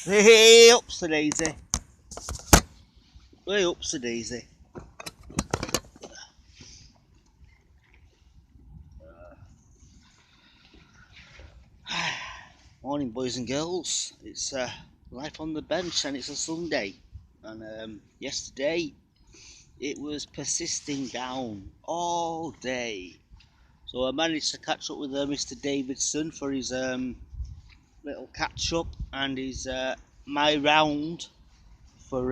Hey, ups the daisy. Hey, ups the daisy. Morning, boys and girls. It's life on the bench, and it's a Sunday. And yesterday, it was persisting down all day. So I managed to catch up with Mr. Davidson for his little catch up and his my round for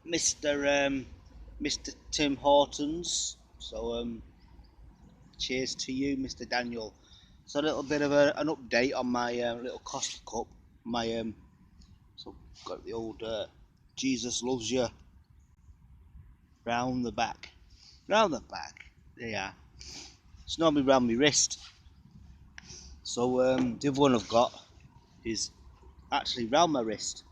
Mr. Tim Hortons. So cheers to you, Mr. Daniel. So a little bit of an update on my little Costa Cup. My so got the old Jesus loves you round the back, round the back. There you are. It's normally round my wrist. So the other one I've got is actually round my wrist.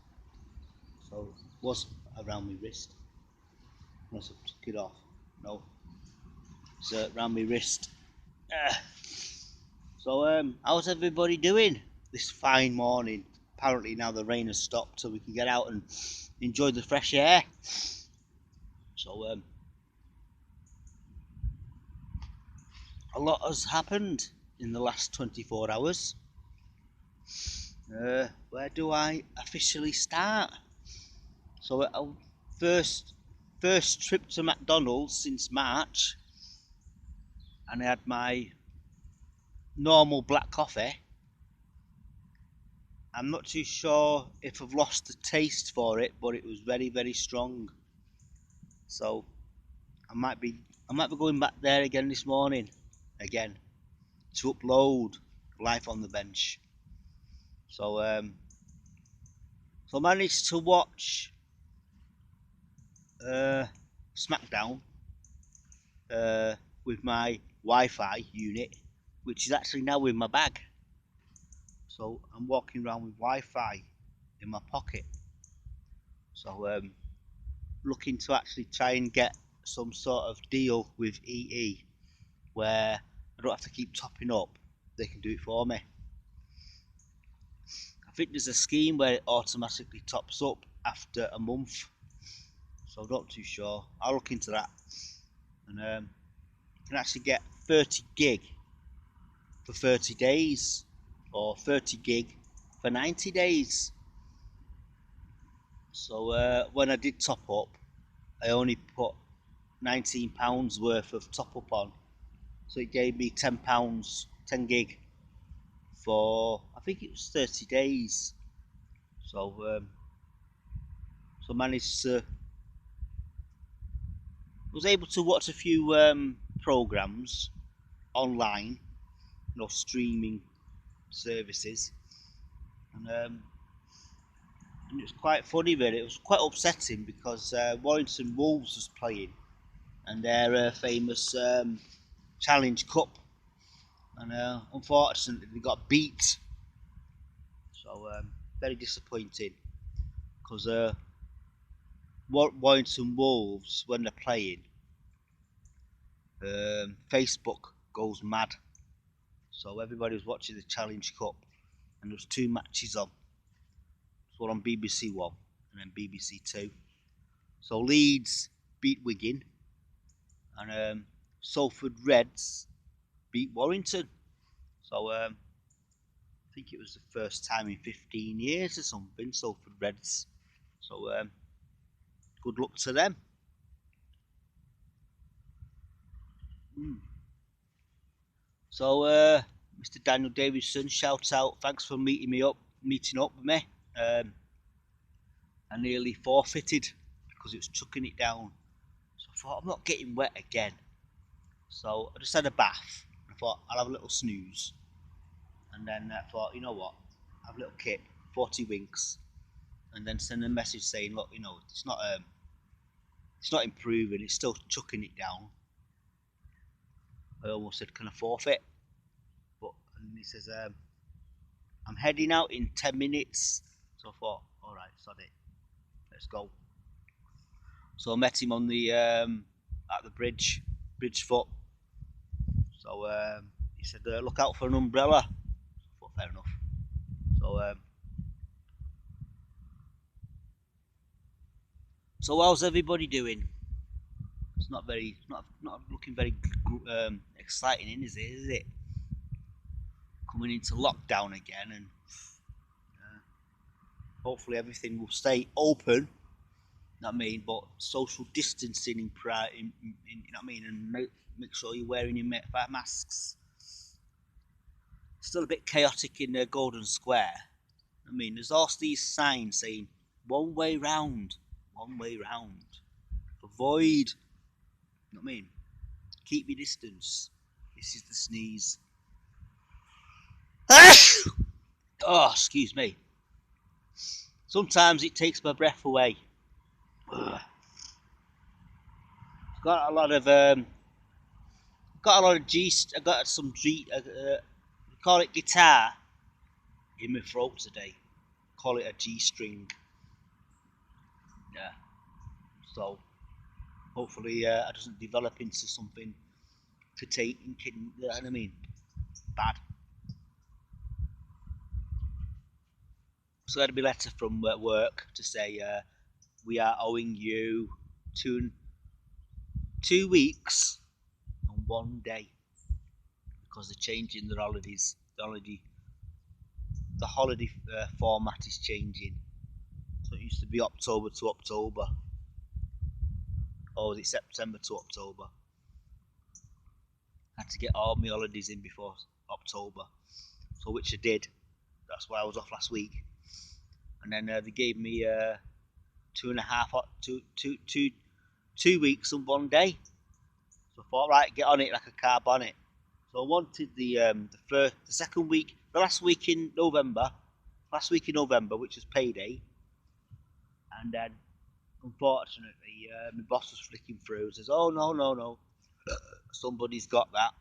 So it was around my wrist. Unless I took it off. No, it's around my wrist. Uh, So, how's everybody doing this fine morning? Apparently now the rain has stopped, so we can get out and enjoy the fresh air. So, a lot has happened in the last 24 hours. Where do I officially start? So, our first trip to McDonald's since March, and I had my normal black coffee. I'm not too sure if I've lost the taste for it, but it was very, very strong. So I might be going back there again this morning, again, to upload Life on the Bench. So so I managed to watch uh, SmackDown uh, with my Wi-Fi unit, which is actually now in my bag. So I'm walking around with Wi-Fi in my pocket. So looking to actually try and get some sort of deal with EE where I don't have to keep topping up. They can do it for me. I think there's a scheme where it automatically tops up after a month, so I'm not too sure. I'll look into that. And you can actually get 30 gig for 30 days, or 30 gig for 90 days. So when I did top up, I only put £19 worth of top up on, so it gave me £10, 10 gig for I think it was 30 days. So so managed to was able to watch a few programs online, streaming services, and it was quite funny. Really, it was quite upsetting because Warrington Wolves was playing, and their famous Challenge Cup, and unfortunately they got beat. So very disappointing because Warrington Wolves, when they're playing, Facebook goes mad. So everybody was watching the Challenge Cup, and there was two matches on. There's one on BBC One and then BBC Two. So Leeds beat Wigan, and Salford Reds beat Warrington. So I think it was the first time in 15 years or something, Salford Reds. So good luck to them. Mm. So Mr. Daniel Davidson, shout out! Thanks for meeting up with me. I nearly forfeited because it was chucking it down. So I thought I'm not getting wet again. So I just had a bath. I thought I'll have a little snooze, and then I thought, you know what, have a little kip, 40 winks, and then send a message saying, look, it's not improving. It's still chucking it down. I almost said, can I forfeit? But and he says, I'm heading out in 10 minutes. So I thought, all right, sod it, let's go. So I met him on the at the bridge foot. So he said, look out for an umbrella. So I thought, fair enough. So So how's everybody doing? It's not looking very exciting, is it? Is it? Coming into lockdown again, and hopefully everything will stay open. What I mean, but social distancing in you know what I mean, and make sure you're wearing your masks. Still a bit chaotic in Golden Square. I mean, there's all these signs saying one way round, avoid. You know what I mean? Keep your distance. This is the sneeze. Oh, excuse me. Sometimes it takes my breath away. Ugh. Got a lot of G. I got some G. Call it guitar in my throat today. Call it a G string. Yeah. So hopefully it doesn't develop into something to take. You know what I mean? Bad. So I had a letter from work to say we are owing you 2 weeks and 1 day because they're changing their holidays. The holiday format is changing. So it used to be October to October, or was it September to October? I had to get all my holidays in before October, so which I did. That's why I was off last week. And then they gave me 2 weeks and 1 day. So I thought, right, get on it like a car bonnet. So I wanted the second week, the last week in November, which was payday. And then, unfortunately, my boss was flicking through. Says, "Oh no, somebody's got that."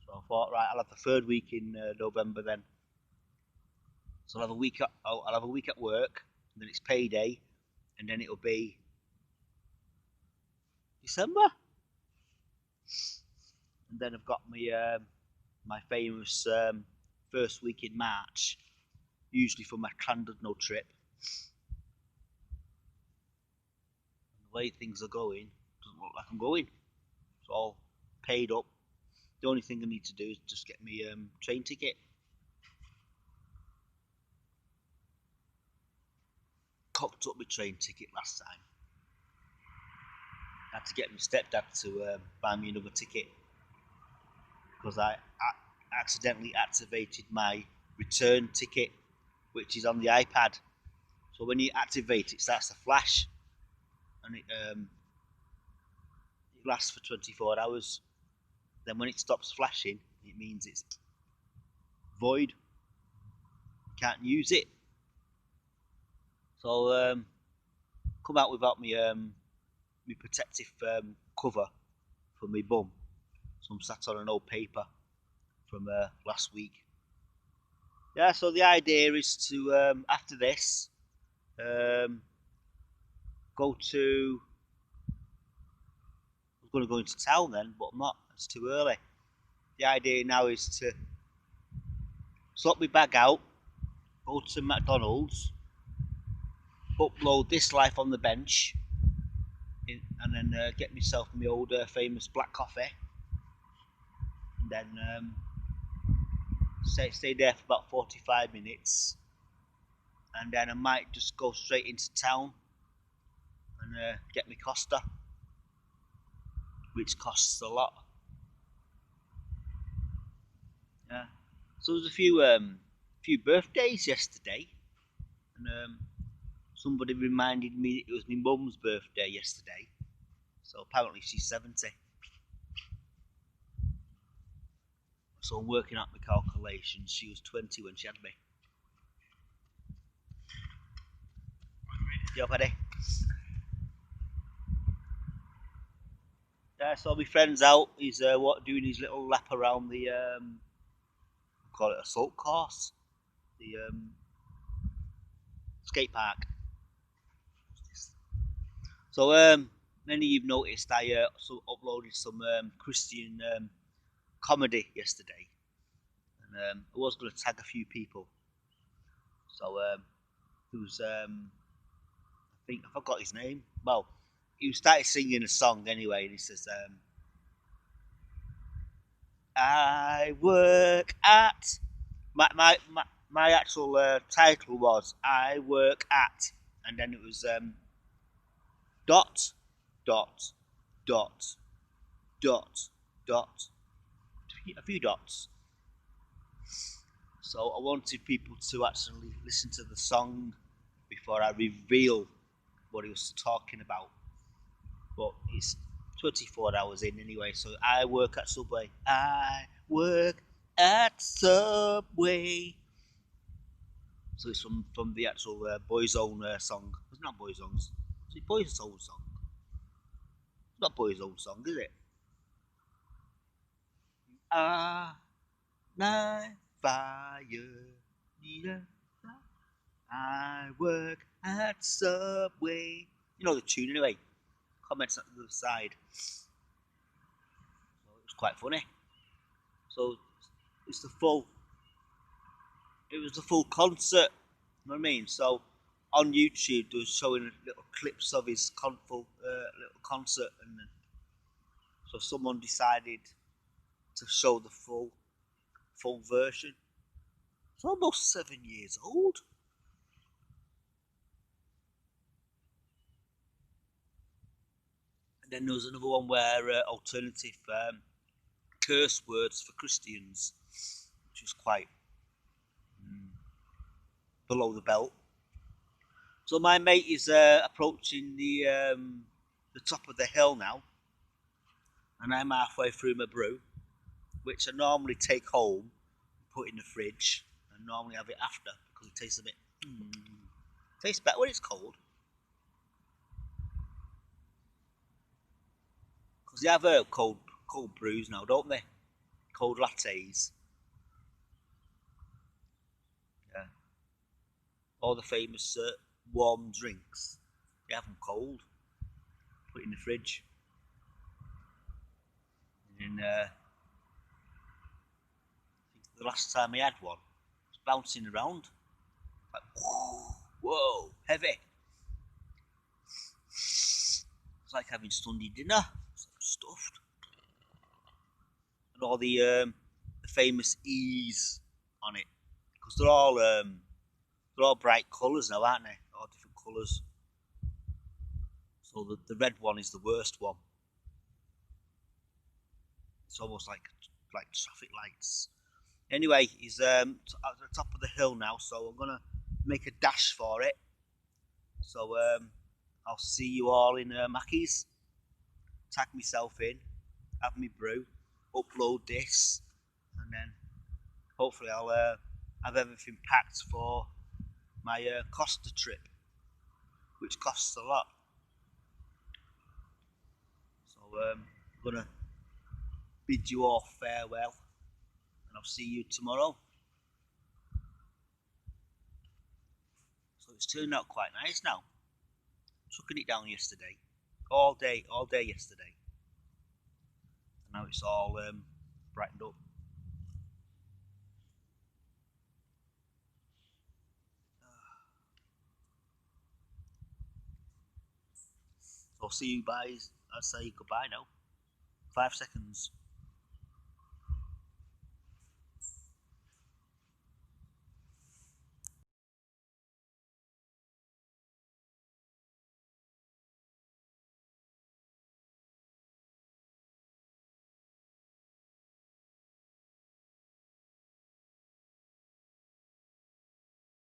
So I thought, right, I'll have the third week in November then. So I'll have a week. I'll have a week at work, and then it's payday, and then it'll be December. And then I've got my famous first week in March, usually for my Llandudno trip. And the way things are going, doesn't look like I'm going. It's all paid up. The only thing I need to do is just get me train ticket. Cocked up my train ticket last time. I had to get my stepdad to buy me another ticket because I accidentally activated my return ticket, which is on the iPad. So when you activate it, starts to flash, and it lasts for 24 hours. Then when it stops flashing, it means it's void. You can't use it. So come out without me protective cover for my bum. So I'm sat on an old paper from last week. Yeah, so the idea is to after this go to. I was going to go into town then, but I'm not. It's too early. The idea now is to sort my bag out, go to McDonald's, upload This Life on the Bench, and then get myself my old famous black coffee, and then stay there for about 45 minutes, and then I might just go straight into town and get my Costa, which costs a lot. Yeah. So there's a few birthdays yesterday, and somebody reminded me it was my mum's birthday yesterday. So apparently she's 70. So I'm working out my calculations. She was 20 when she had me. You ready? Yeah, so my friend's out. He's doing his little lap around the call it assault course, the skate park. So many of you've noticed I uploaded some Christian comedy yesterday, and I was going to tag a few people. So there was a think I forgot his name. Well, he started singing a song anyway, and he says, "I work at." My actual title was "I work at," and then it was dot dot dot dot dot a few dots. So I wanted people to actually listen to the song before I reveal what he was talking about. But it's 24 hours in anyway, so I work at Subway. I work at Subway. So it's from the actual Boyzone song. It's not Boyzone's. It's Boyzone song. It's not Boyzone song, is it? Ah, night fire. I work at Subway. You know the tune anyway. Comments at the side. So it was quite funny. So it's the full. It was the full concert. You know what I mean? So on YouTube, they were showing little clips of his little concert, and so someone decided to show the full version. It's almost 7 years old. And then there was another one where alternative curse words for Christians, which was quite below the belt. So my mate is approaching the top of the hill now, and I'm halfway through my brew, which I normally take home, put in the fridge, and normally have it after because it tastes a bit. Tastes better when it's cold. Because they have cold brews now, don't they? Cold lattes. Yeah. All the famous warm drinks. They have them cold. Put it in the fridge. And I think the last time I had one, it was bouncing around. Like, whoa, heavy. It's like having Sunday dinner. It's like stuffed. And all the famous E's on it. Because they're all bright colours now, aren't they? All different colours. So the red one is the worst one. It's almost like traffic lights. Anyway, he's at the top of the hill now, so I'm gonna make a dash for it. So I'll see you all in Mackey's. Tag myself in, have me brew, upload this, and then hopefully I'll have everything packed for my Costa trip, which costs a lot. So I'm gonna bid you all farewell, and I'll see you tomorrow. So it's turned out quite nice now. Chucking it down yesterday, all day yesterday, and now it's all brightened up. So I'll see you guys. I'll say goodbye now. 5 seconds.